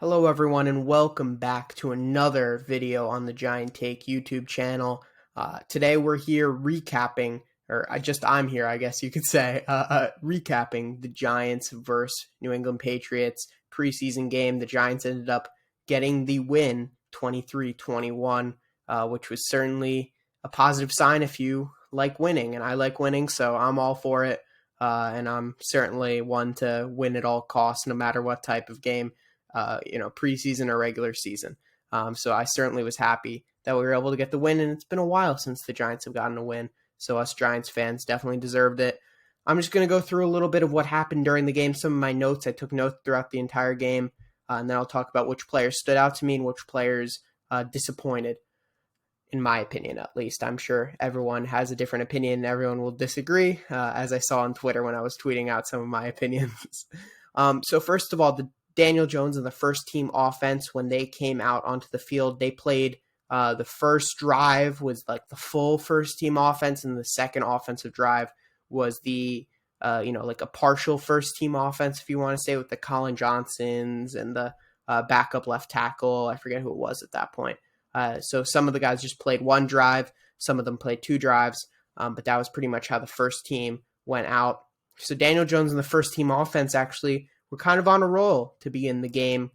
Hello everyone and welcome back to another video on the Giant Take YouTube channel. Today we're here recapping, I'm here I guess you could say, recapping the Giants versus New England Patriots preseason game. The Giants ended up getting the win 23-21, which was certainly a positive sign if you like winning, and I like winning, so I'm all for it. And I'm certainly one to win at all costs no matter what type of game. Preseason or regular season. So I certainly was happy that we were able to get the win, and it's been a while since the Giants have gotten a win. So us Giants fans definitely deserved it. I'm just going to go through a little bit of what happened during the game, some of my notes. I took notes throughout the entire game, and then I'll talk about which players stood out to me and which players disappointed, in my opinion at least. I'm sure everyone has a different opinion and everyone will disagree, as I saw on Twitter when I was tweeting out some of my opinions. So first of all, the Daniel Jones and the first team offense, when they came out onto the field, they played the first drive was like the full first team offense, and the second offensive drive was the like a partial first team offense, if you want to say, with the Colin Johnsons and the backup left tackle. I forget who it was at that point. So some of the guys just played one drive, some of them played two drives, but that was pretty much how the first team went out. So Daniel Jones and the first team offense actually were kind of on a roll to begin the game.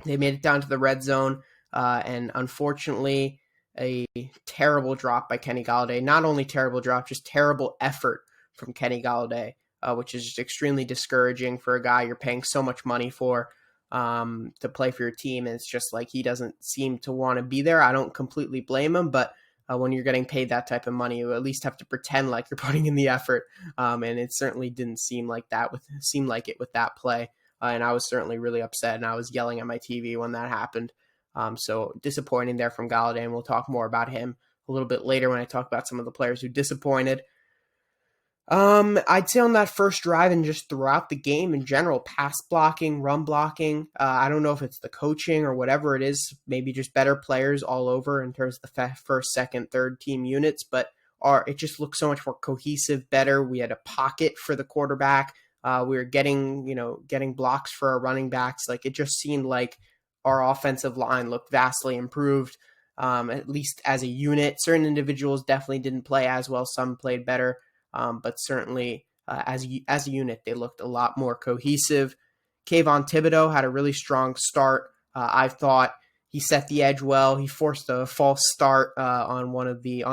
They made it down to the red zone, and unfortunately, a terrible drop by Kenny Golladay. Not only terrible drop, just terrible effort from Kenny Golladay, which is just extremely discouraging for a guy you're paying so much money for to play for your team. And it's just like he doesn't seem to want to be there. I don't completely blame him, but when you're getting paid that type of money, you at least have to pretend like you're putting in the effort. And it certainly didn't seem like it with that play. And I was certainly really upset, and I was yelling at my TV when that happened. So disappointing there from Golladay, and we'll talk more about him a little bit later when I talk about some of the players who disappointed. I'd say on that first drive and just throughout the game in general, pass blocking, run blocking, I don't know if it's the coaching or whatever it is, maybe just better players all over in terms of the first, second, third team units, but it just looked so much more cohesive, better. We had a pocket for the quarterback. We were getting blocks for our running backs. Like, it just seemed like our offensive line looked vastly improved, at least as a unit. Certain individuals definitely didn't play as well. Some played better. But certainly as a unit, they looked a lot more cohesive. Kayvon Thibodeau had a really strong start. I thought he set the edge well. He forced a false start on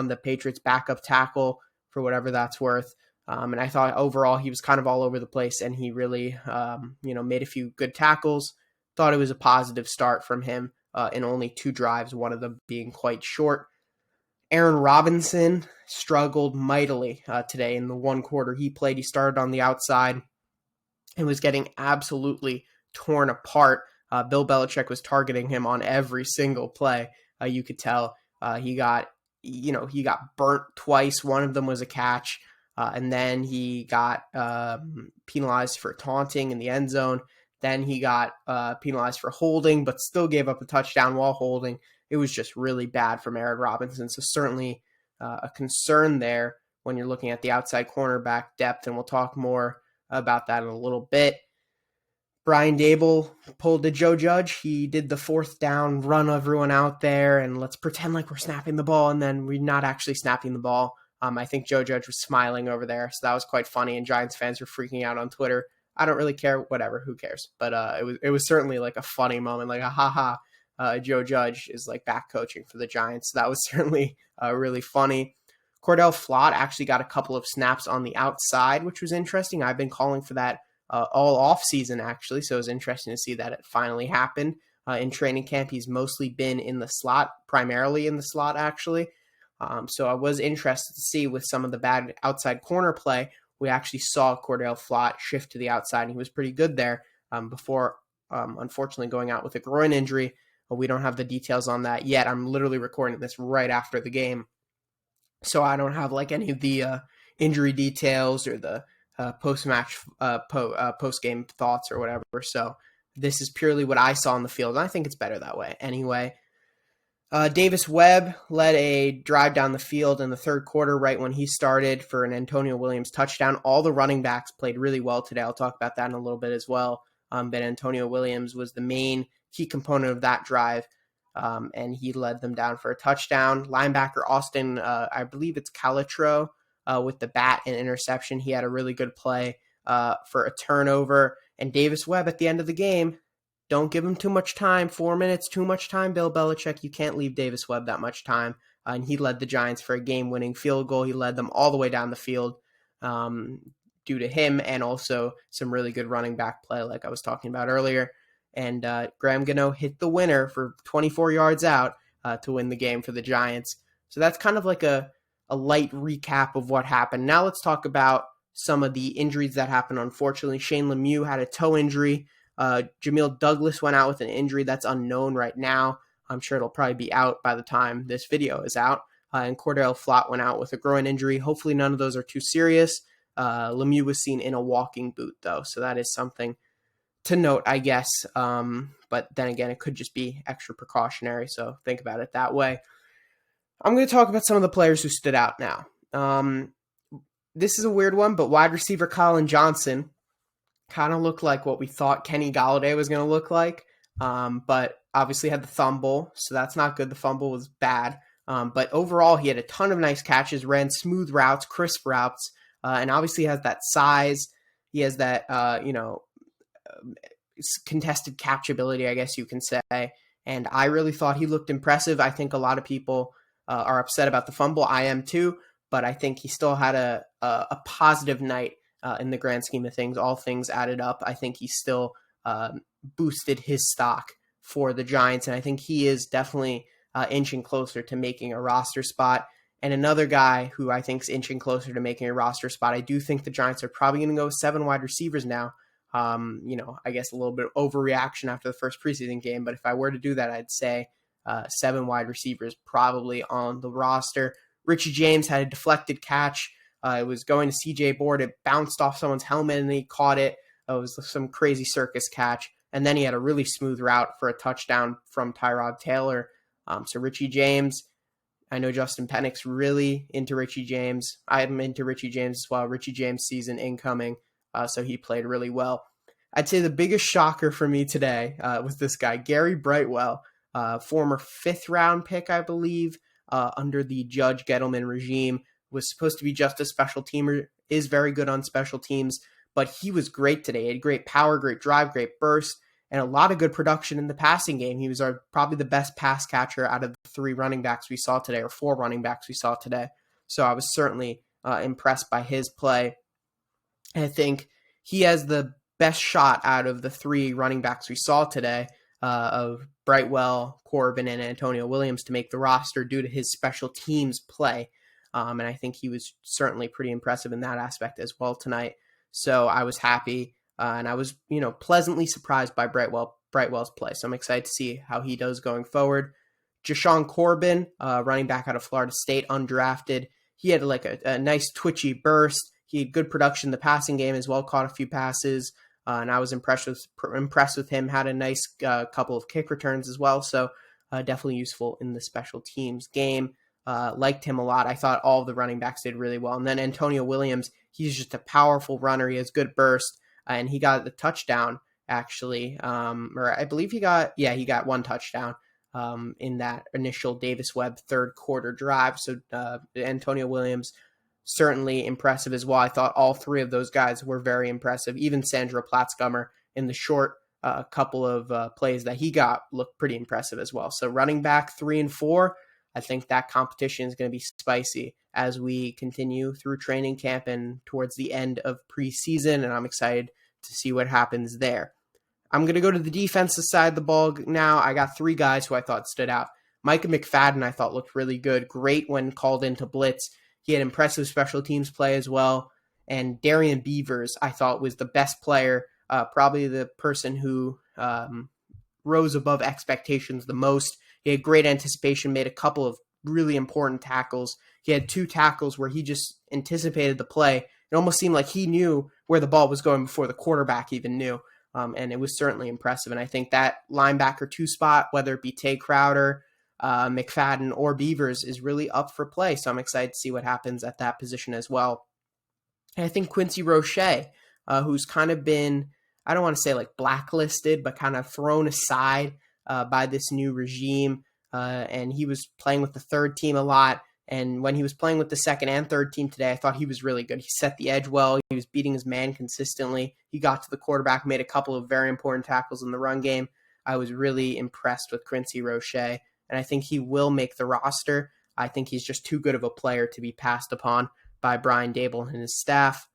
the Patriots backup tackle, for whatever that's worth. And I thought overall he was kind of all over the place, and he really made a few good tackles. Thought it was a positive start from him in only two drives, one of them being quite short. Aaron Robinson struggled mightily today in the one quarter he played. He started on the outside and was getting absolutely torn apart. Bill Belichick was targeting him on every single play. You could tell he got burnt twice. One of them was a catch, and then he got penalized for taunting in the end zone. Then he got penalized for holding, but still gave up a touchdown while holding. It was just really bad from Aaron Robinson. So certainly a concern there when you're looking at the outside cornerback depth, and we'll talk more about that in a little bit. Brian Dable pulled the Joe Judge. He did the fourth down, run everyone out there, and let's pretend like we're snapping the ball, and then we're not actually snapping the ball. I think Joe Judge was smiling over there, so that was quite funny, and Giants fans were freaking out on Twitter. I don't really care, whatever, who cares? But it was certainly like a funny moment, like a ha-ha. Joe Judge is like back coaching for the Giants. So that was certainly really funny. Cordell Flott actually got a couple of snaps on the outside, which was interesting. I've been calling for that all off season, actually. So it was interesting to see that it finally happened. In training camp, he's mostly been in the slot, primarily in the slot, actually. So I was interested to see with some of the bad outside corner play, we actually saw Cordell Flott shift to the outside, and he was pretty good there before, unfortunately, going out with a groin injury. We don't have the details on that yet. I'm literally recording this right after the game, so I don't have like any of the injury details or the post-match, post-game thoughts or whatever. So this is purely what I saw on the field, and I think it's better that way. Anyway, Davis Webb led a drive down the field in the third quarter right when he started for an Antonio Williams touchdown. All the running backs played really well today. I'll talk about that in a little bit as well. but Antonio Williams was the main key component of that drive, and he led them down for a touchdown. Linebacker Austin, I believe it's Calitro, with the bat and interception. He had a really good play for a turnover. And Davis Webb at the end of the game, don't give him too much time. 4 minutes, too much time, Bill Belichick. You can't leave Davis Webb that much time. And he led the Giants for a game-winning field goal. He led them all the way down the field due to him and also some really good running back play like I was talking about earlier. And Graham Gano hit the winner for 24 yards out to win the game for the Giants. So that's kind of like a light recap of what happened. Now let's talk about some of the injuries that happened. Unfortunately, Shane Lemieux had a toe injury. Jamil Douglas went out with an injury that's unknown right now. I'm sure it'll probably be out by the time this video is out. And Cordell Flott went out with a groin injury. Hopefully none of those are too serious. Lemieux was seen in a walking boot, though, so that is something to note, I guess. But then again, it could just be extra precautionary, so think about it that way. I'm going to talk about some of the players who stood out now. This is a weird one, but wide receiver Colin Johnson kind of looked like what we thought Kenny Golladay was going to look like, but obviously had the fumble, so that's not good. The fumble was bad. But overall, he had a ton of nice catches, ran smooth routes, crisp routes, and obviously has that size. He has that, contested catchability, I guess you can say. And I really thought he looked impressive. I think a lot of people are upset about the fumble. I am too, but I think he still had a positive night in the grand scheme of things. All things added up, I think he still boosted his stock for the Giants, and I think he is definitely inching closer to making a roster spot. And another guy who I think is inching closer to making a roster spot, I do think the Giants are probably going to go with 7 wide receivers now. I guess a little bit of overreaction after the first preseason game, but if I were to do that, I'd say 7 wide receivers probably on the roster. Richie James had a deflected catch. It was going to CJ Board. It bounced off someone's helmet and he caught it. It was some crazy circus catch. And then he had a really smooth route for a touchdown from Tyrod Taylor. So Richie James, I know Justin Pennick's really into Richie James. I'm into Richie James as well. Richie James season incoming. So he played really well. I'd say the biggest shocker for me today was this guy, Gary Brightwell, former 5th round pick, I believe, under the Judge Gettleman regime, was supposed to be just a special teamer, is very good on special teams, but he was great today. He had great power, great drive, great burst, and a lot of good production in the passing game. He was probably the best pass catcher out of the 3 running backs we saw today, or 4 running backs we saw today. So I was certainly impressed by his play. And I think he has the best shot out of the 3 running backs we saw today, of Brightwell, Corbin, and Antonio Williams, to make the roster due to his special teams play. And I think he was certainly pretty impressive in that aspect as well tonight. So I was happy, and I was, pleasantly surprised by Brightwell's play. So I'm excited to see how he does going forward. Jashon Corbin, running back out of Florida State, undrafted. He had like a nice twitchy burst. He had good production in the passing game as well, caught a few passes, and I was impressed with him. Had a nice couple of kick returns as well, so definitely useful in the special teams game. Liked him a lot. I thought all of the running backs did really well. And then Antonio Williams, he's just a powerful runner. He has good burst, and he got the touchdown, actually. Or I believe he got 1 touchdown in that initial Davis Webb 3rd quarter drive. So Antonio Williams, certainly impressive as well. I thought all 3 of those guys were very impressive. Even Sandro Platzgummer in the short couple of plays that he got looked pretty impressive as well. So running back 3 and 4, I think that competition is going to be spicy as we continue through training camp and towards the end of preseason, and I'm excited to see what happens there. I'm going to go to the defensive side of the ball now. I got 3 guys who I thought stood out. Micah McFadden, I thought, looked really good. Great when called into blitz. He had impressive special teams play as well. And Darian Beavers, I thought, was the best player, probably the person who rose above expectations the most. He had great anticipation, made a couple of really important tackles. He had 2 tackles where he just anticipated the play. It almost seemed like he knew where the ball was going before the quarterback even knew. And it was certainly impressive. And I think that linebacker 2 spot, whether it be Tay Crowder, McFadden, or Beavers, is really up for play. So I'm excited to see what happens at that position as well. And I think Quincy Roche, who's kind of been, I don't want to say like blacklisted, but kind of thrown aside by this new regime. And he was playing with the third team a lot. And when he was playing with the second and third team today, I thought he was really good. He set the edge well. He was beating his man consistently. He got to the quarterback, made a couple of very important tackles in the run game. I was really impressed with Quincy Roche, and I think he will make the roster. I think he's just too good of a player to be passed upon by Brian Daboll and his staff.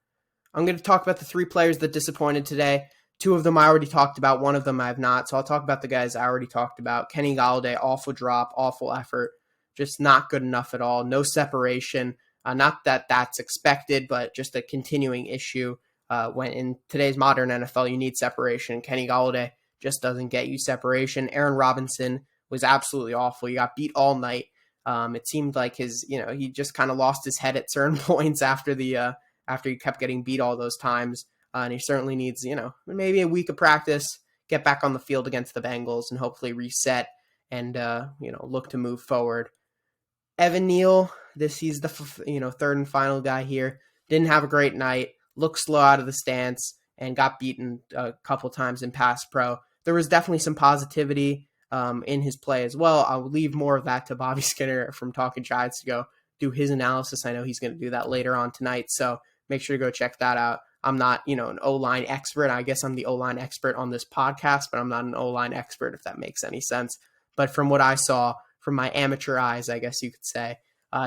I'm going to talk about the 3 players that disappointed today. 2 of them I already talked about. 1 of them I have not. So I'll talk about the guys I already talked about. Kenny Golladay, awful drop, awful effort. Just not good enough at all. No separation. Not that that's expected, but just a continuing issue. When in today's modern NFL, you need separation. Kenny Golladay just doesn't get you separation. Aaron Robinson was absolutely awful. He got beat all night. It seemed like he just kind of lost his head at certain points after he kept getting beat all those times. And he certainly needs, maybe a week of practice, get back on the field against the Bengals and hopefully reset and, look to move forward. Evan Neal, he's the third and final guy here. Didn't have a great night. Looked slow out of the stance and got beaten a couple times in pass pro. There was definitely some positivity in his play as well. I'll leave more of that to Bobby Skinner from Talking Giants to go do his analysis. I know he's going to do that later on tonight, so make sure to go check that out. I'm not, an O-line expert. I guess I'm the O-line expert on this podcast, but I'm not an O-line expert, if that makes any sense. But from what I saw, from my amateur eyes, I guess you could say,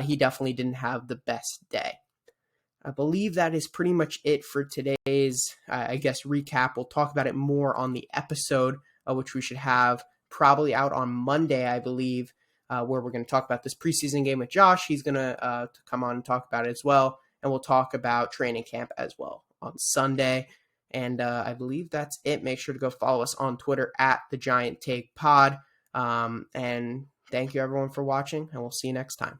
he definitely didn't have the best day. I believe that is pretty much it for today's, recap. We'll talk about it more on the episode, which we should have probably out on Monday, I believe, where we're going to talk about this preseason game with Josh. He's going to come on and talk about it as well. And we'll talk about training camp as well on Sunday. And I believe that's it. Make sure to go follow us on Twitter at The Giant Take Pod. And thank you, everyone, for watching, and we'll see you next time.